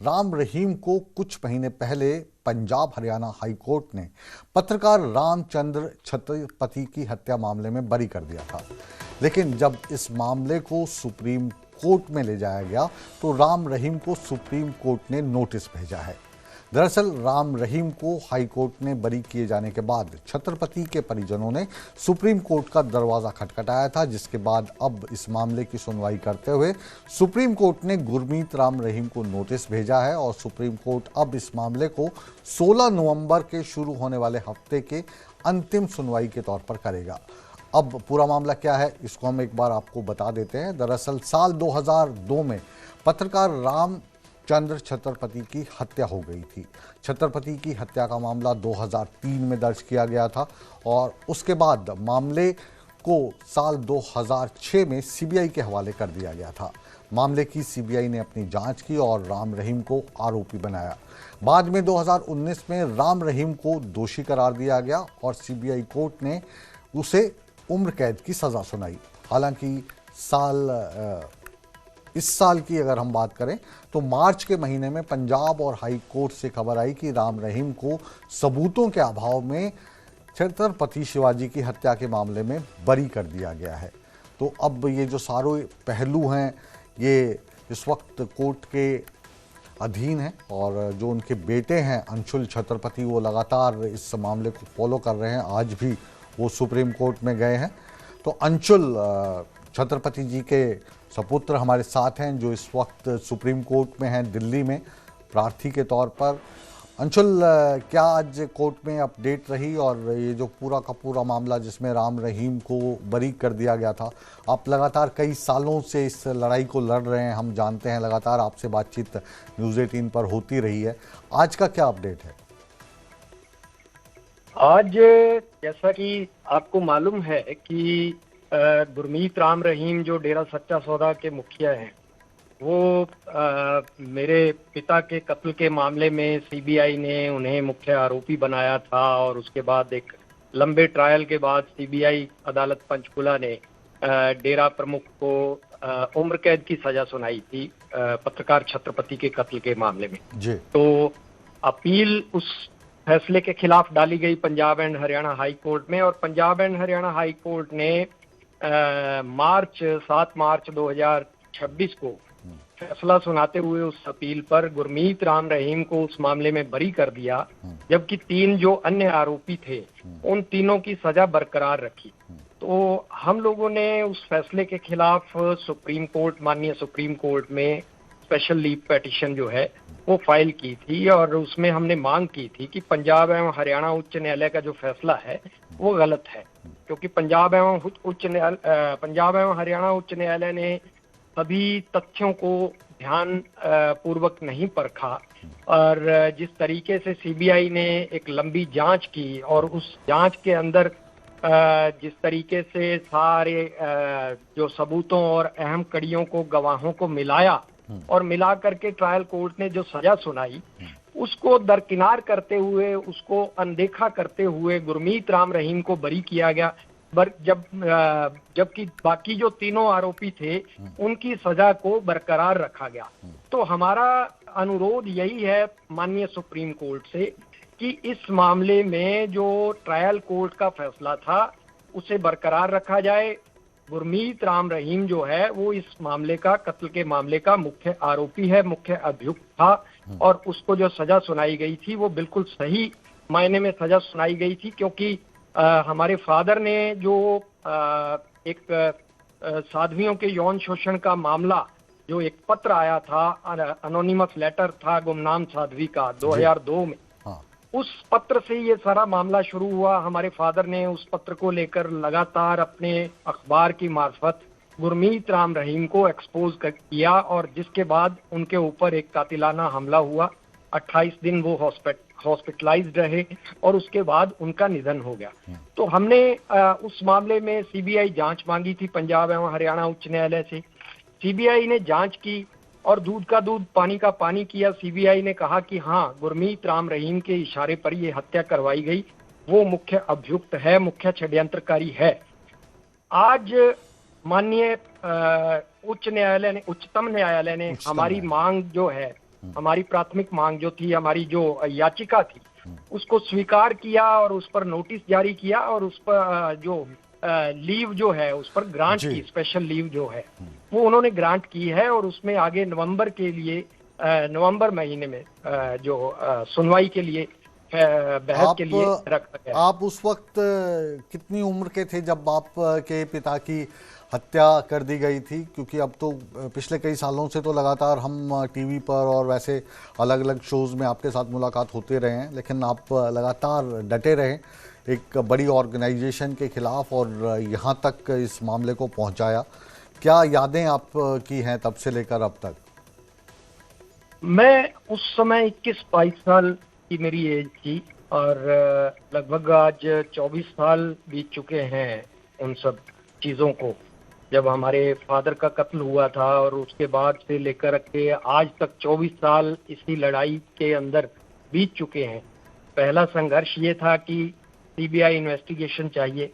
राम रहीम को कुछ महीने पहले पंजाब हरियाणा हाई कोर्ट ने पत्रकार रामचंद्र छत्रपति की हत्या मामले में बरी कर दिया था। लेकिन जब इस मामले को सुप्रीम कोर्ट में ले जाया गया तो राम रहीम को सुप्रीम कोर्ट ने नोटिस भेजा है। दरअसल राम रहीम को हाई कोर्ट ने बरी किए जाने के बाद छत्रपति के परिजनों ने सुप्रीम कोर्ट का दरवाजा खटखटाया था, जिसके बाद अब इस मामले की सुनवाई करते हुए सुप्रीम कोर्ट ने गुरमीत राम रहीम को नोटिस भेजा है और सुप्रीम कोर्ट अब इस मामले को 16 नवंबर के शुरू होने वाले हफ्ते के अंतिम सुनवाई के तौर पर करेगा। अब पूरा मामला क्या है इसको हम एक बार आपको बता देते हैं। दरअसल साल 2002 में पत्रकार रामचंद्र छत्रपति की हत्या हो गई थी। छत्रपति की हत्या का मामला 2003 में दर्ज किया गया था और उसके बाद मामले को साल 2006 में सीबीआई के हवाले कर दिया गया था। मामले की सीबीआई ने अपनी जांच की और राम रहीम को आरोपी बनाया। बाद में 2019 में राम रहीम को दोषी करार दिया गया और सीबीआई कोर्ट ने उसे उम्र कैद की सज़ा सुनाई। हालांकि इस साल की अगर हम बात करें तो मार्च के महीने में पंजाब और हाई कोर्ट से खबर आई कि राम रहीम को सबूतों के अभाव में छत्रपति शिवाजी की हत्या के मामले में बरी कर दिया गया है। तो अब ये जो सारे पहलू हैं ये इस वक्त कोर्ट के अधीन हैं और जो उनके बेटे हैं अंशुल छत्रपति वो लगातार इस मामले को फॉलो कर रहे हैं। आज भी वो सुप्रीम कोर्ट में गए हैं। तो अंशुल छत्रपति जी के सपुत्र हमारे साथ हैं जो इस वक्त सुप्रीम कोर्ट में हैं दिल्ली में प्रार्थी के तौर पर। अंशुल, क्या आज कोर्ट में अपडेट रही और ये जो पूरा का पूरा मामला जिसमें राम रहीम को बरी कर दिया गया था, आप लगातार कई सालों से इस लड़ाई को लड़ रहे हैं, हम जानते हैं, लगातार आपसे बातचीत न्यूज़ 18 पर होती रही है, आज का क्या अपडेट है? आज जैसा कि आपको मालूम है कि गुरमीत राम रहीम जो डेरा सच्चा सौदा के मुखिया हैं वो मेरे पिता के कत्ल के मामले में सीबीआई ने उन्हें मुख्य आरोपी बनाया था और उसके बाद एक लंबे ट्रायल के बाद सीबीआई अदालत पंचकुला ने डेरा प्रमुख को उम्र कैद की सजा सुनाई थी पत्रकार छत्रपति के कत्ल के मामले में जी। तो अपील उस फैसले के खिलाफ डाली गई Punjab and Haryana high court में और Punjab and Haryana high court ने 7 मार्च 2026 को फैसला सुनाते हुए उस अपील पर गुरमीत राम रहीम को उस मामले में बरी कर दिया, जबकि 3 जो अन्य आरोपी थे उन तीनों की सजा बरकरार रखी। तो हम लोगों ने उस फैसले के खिलाफ माननीय सुप्रीम कोर्ट में स्पेशल लीव पिटीशन जो है वो फाइल की थी और उसमें हमने मांग की थी कि पंजाब एवं हरियाणा उच्च न्यायालय का जो फैसला है वो गलत है, क्योंकि पंजाब एवं हरियाणा उच्च न्यायालय ने सभी तथ्यों को ध्यान पूर्वक नहीं परखा और जिस तरीके से सीबीआई ने एक लंबी जांच की और उस जांच के अंदर जिस तरीके से सारे जो सबूतों और अहम कड़ियों को गवाहों को मिलाया और मिला करके ट्रायल कोर्ट ने जो सजा सुनाई उसको दरकिनार करते हुए, उसको अनदेखा करते हुए गुरमीत राम रहीम को बरी किया गया। जबकि बाकी जो तीनों आरोपी थे उनकी सजा को बरकरार रखा गया। तो हमारा अनुरोध यही है माननीय सुप्रीम कोर्ट से कि इस मामले में जो ट्रायल कोर्ट का फैसला था उसे बरकरार रखा जाए। गुरमीत राम रहीम जो है वो इस मामले का, कत्ल के मामले का मुख्य आरोपी है, मुख्य अभियुक्त था और उसको जो सजा सुनाई गई थी वो बिल्कुल सही मायने में सजा सुनाई गई थी, क्योंकि हमारे फादर ने जो एक साध्वियों के यौन शोषण का मामला, जो एक पत्र आया था, अनोनिमस लेटर था गुमनाम साध्वी का 2002 में, उस पत्र से ये सारा मामला शुरू हुआ। हमारे फादर ने उस पत्र को लेकर लगातार अपने अखबार की मार्फत गुरमीत राम रहीम को एक्सपोज किया और जिसके बाद उनके ऊपर एक कातिलाना हमला हुआ। 28 दिन वो हॉस्पिटलाइज्ड रहे और उसके बाद उनका निधन हो गया। तो हमने उस मामले में सीबीआई जांच मांगी थी पंजाब एवं हरियाणा उच्च न्यायालय से। सीबीआई ने जांच की और दूध का दूध पानी का पानी किया। सीबीआई ने कहा कि हाँ, गुरमीत राम रहीम के इशारे पर ये हत्या करवाई गई, वो मुख्य अभियुक्त है, मुख्य षड्यंत्रकारी है। आज माननीय उच्चतम न्यायालय ने हमारी मांग जो है हमारी प्राथमिक मांग जो थी, हमारी जो याचिका थी, उसको स्वीकार किया और उस पर नोटिस जारी किया और उस पर जो लीव जो है उस पर ग्रांट जी। की, स्पेशल लीव जो है वो उन्होंने ग्रांट की है और उसमें आगे नवंबर के लिए नवंबर महीने में जो सुनवाई के लिए बहस के लिए रखा गया। आप उस वक्त कितनी उम्र के थे जब आप के पिता की हत्या कर दी गई थी? क्योंकि अब तो पिछले कई सालों से तो लगातार हम टीवी पर और वैसे अलग अलग शोज़ में आपके साथ मुलाकात होते रहे हैं, लेकिन आप लगातार डटे रहे एक बड़ी ऑर्गेनाइजेशन के खिलाफ और यहाँ तक इस मामले को पहुँचाया। क्या यादें आप की हैं तब से लेकर अब तक? मैं उस समय 21-22 साल की मेरी एज थी और लगभग आज 24 साल बीत चुके हैं उन सब चीज़ों को। जब हमारे फादर का कत्ल हुआ था और उसके बाद से लेकर के आज तक 24 साल इसी लड़ाई के अंदर बीत चुके हैं। पहला संघर्ष ये था कि सीबीआई इन्वेस्टिगेशन चाहिए।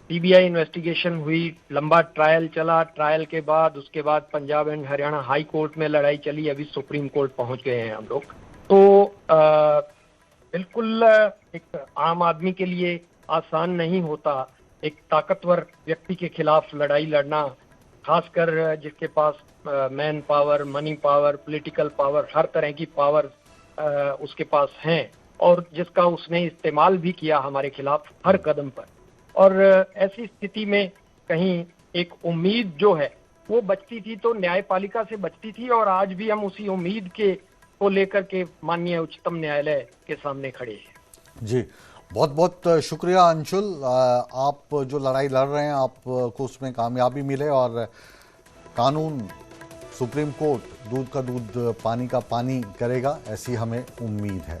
सीबीआई इन्वेस्टिगेशन हुई, लंबा ट्रायल चला, ट्रायल के बाद उसके बाद Punjab and Haryana high court में लड़ाई चली, अभी सुप्रीम कोर्ट पहुंच गए हैं हम लोग। तो बिल्कुल एक आम आदमी के लिए आसान नहीं होता एक ताकतवर व्यक्ति के खिलाफ लड़ाई लड़ना, खासकर जिसके पास man power, money power, political power, हर तरह की पावर उसके पास हैं और जिसका उसने इस्तेमाल भी किया हमारे खिलाफ हर कदम पर। और ऐसी स्थिति में कहीं एक उम्मीद जो है वो बचती थी तो न्यायपालिका से बचती थी और आज भी हम उसी उम्मीद के को लेकर के माननीय उच्चतम न्यायालय के सामने खड़े हैं। जी, बहुत बहुत शुक्रिया अंशुल। आप जो लड़ाई लड़ रहे हैं आपको उसमें कामयाबी मिले और कानून, सुप्रीम कोर्ट दूध का दूध पानी का पानी करेगा, ऐसी हमें उम्मीद है।